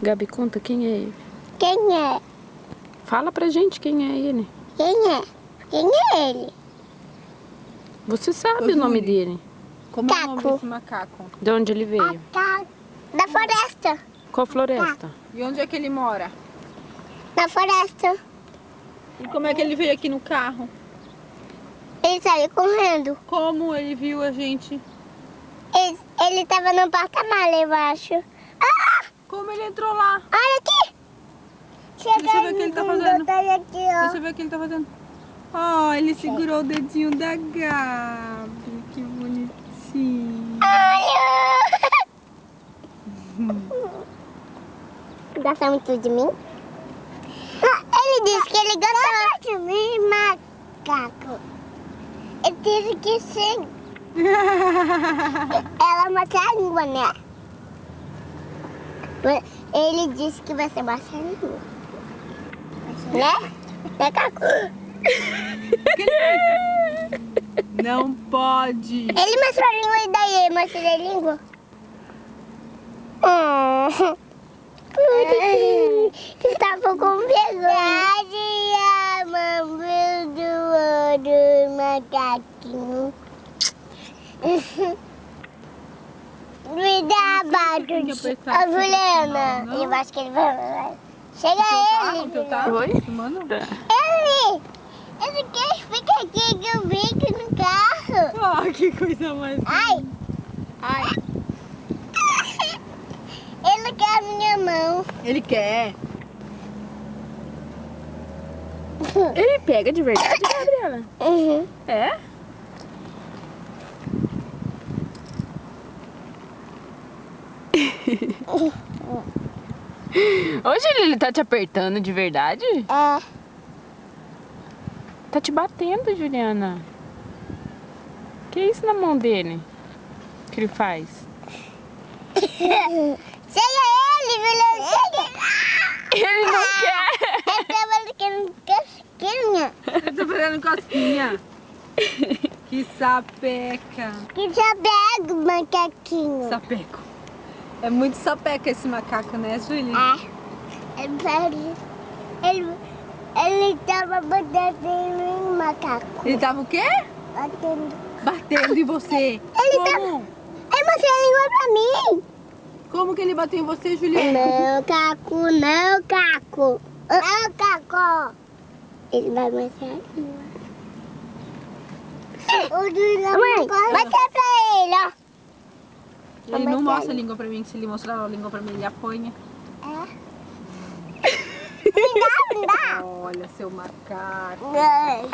Gabi, conta quem é ele. Quem é? Fala pra gente quem é ele. Quem é? Quem é ele? Você sabe Ô, o nome Júlia. dele. Como é o nome Caco. desse macaco? De onde ele veio? Da floresta. Qual floresta? E onde é que ele mora? Na floresta. E como é que ele veio aqui no carro? Ele saiu correndo. Como ele viu a gente? Ele tava no porta-mala, eu acho. Ah! Como ele entrou lá? Olha aqui! Deixa eu ver o que ele tá fazendo. Olha aqui, ó. Deixa eu ver o que ele tá fazendo. Oh, ele segurou o dedinho da Gabi. Que bonitinho. Olha! Gosta muito de mim? Ele disse que ele gosta de mim, macaco. Ele disse que sim. Ela mostra a língua, né? Ele disse que você mostra a língua. Né? Macaco. O que ele fez? Não pode. Ele mostrou a língua e daí ele mostrou a língua. Estava com vergonha. A mamãe do macaquinho. Me dá abaixo. A Juliana. Não. Eu acho que ele vai. Chega O ele. teu tá? Oi? Mano. Ele quer ficar aqui que eu brinco no carro. Oh, que coisa mais. Ai. Ai. Ele quer a minha mão. Ele quer. Ele pega de verdade, Gabriela? Uhum. É? Hoje ele tá te apertando de verdade? É. Tá te batendo, Juliana. Que isso na mão dele? Que ele faz? Chega ele, Juliana. Chega. Ele não quer! Eu tava querendo casquinha. Eu tô fazendo cosquinha. Que sapeca. Que já pega o macaquinho. Sapeco. É muito sapeca esse macaco, né, Júlia? Ele tava batendo em mim, macaco. Ele tava o quê? Batendo. Batendo em você. Ele Como? Ele mostrou a língua pra mim. Como que ele bateu em você, Juliana? Não, Caco, não, Caco. Não, Caco. Ele vai mostrar a língua. Mãe, mostra pra ele, ó. Ele não mostra a língua pra mim, que se ele mostrar a língua pra mim, ele apanha. Me dá. Olha, seu macaco. Não.